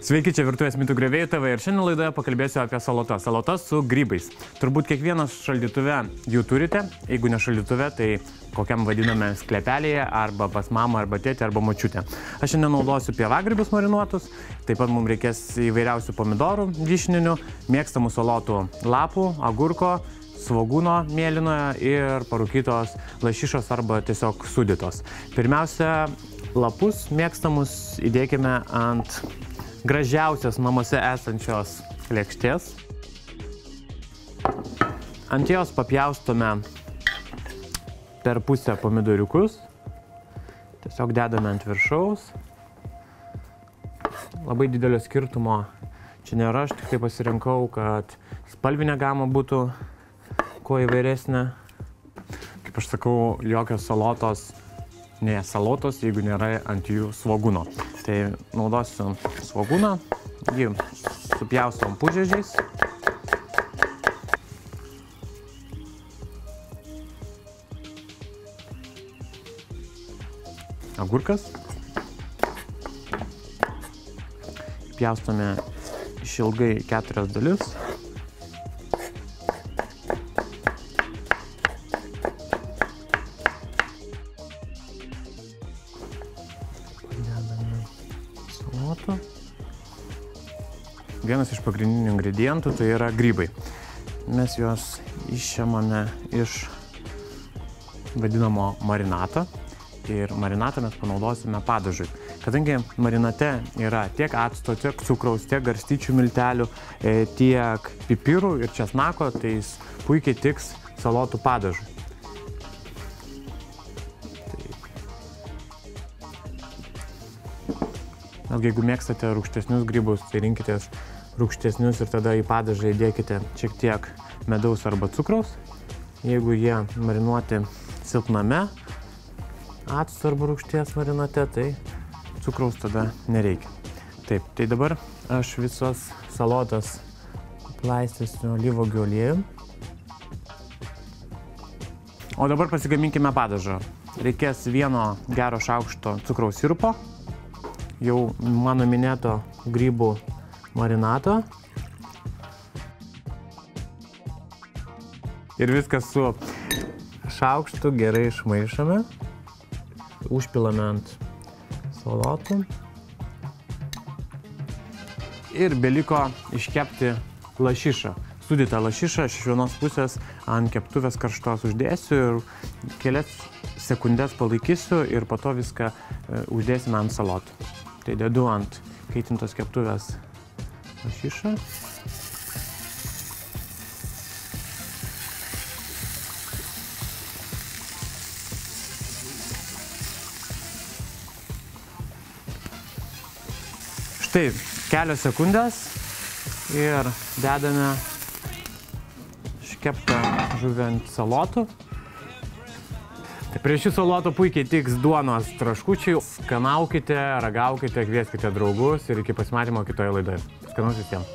Sveiki, čia Virtuvės mitų griovėjai TV ir šiandien laidoje pakalbėsiu apie salotas. Salotas su grybais. Turbūt kiekvienas šaldytuve jų turite. Jeigu ne šaldytuve, tai kokiam vadiname sklepelėje, arba pas mamą, arba tėtį, arba močiutę. Aš šiandien naudosiu pievagrybius marinuotus. Taip pat mums reikės įvairiausių pomidorų, vyšninių, mėgstamų salotų lapų, agurko, svogūno mėlynojo ir parūkytos lašišos arba tiesiog sūdytos. Pirmiausia, lapus mėgstamus įdėkime ant gražiausios namuose esančios lėkštės. Ant jos papjaustome per pusę pomidoriukus. Tiesiog dedame ant viršaus. Labai didelio skirtumo čia nėra, aš tik tai pasirinkau, kad spalvinė gama būtų kuo įvairesnė. Kaip aš sakau, jokios salotos, ne salotos, jeigu nėra ant jų svogūno. Tai naudosiu svogūną, jį supjaustom pusžiedžiais. Agurkas. Pjaustome išilgai 4 dalis. Vienas iš pagrindinių ingredientų tai yra grybai. Mes juos išimame iš vadinamo marinato ir marinatą mes panaudosime padažui. Kadangi marinate yra tiek acto, tiek cukraus, tiek garstyčių miltelių, tiek pipirų ir česnako, tai jis puikiai tiks salotų padažui. Vėlgi, jeigu mėgstate rūgštesnius grybus, tai rinkitės rūgštesnius ir tada į padažą įdėkite šiek tiek medaus arba cukraus. Jeigu jie marinuoti silpname acto arba rūgšties marinate, tai cukraus tada nereikia. Taip, tai dabar aš visas salotas aplaistysiu alyvuogių aliejum. O dabar pasigaminkime padažą. Reikės 1 gero šaukšto cukraus sirupo, jau mano minėto grybų marinato. Ir viskas su šaukštu gerai išmaišome. Užpilame ant salotų. Ir beliko iškepti lašišą. Sūdytą lašišą aš iš vienos pusės ant keptuvės karštos uždėsiu ir kelias sekundės palaikysiu ir po to viską uždėsime ant salotų. Tai dedu ant kaitintos keptuvės lašišą. Štai kelios sekundės ir dedame iškeptą žuvį ant salotų. Tai prie šių salotų puikiai tiks duonos traškučiai. Skanaukite, ragaukite, kvieskite draugus ir iki pasimatymo kitoje laidoje. Skanaus visiems.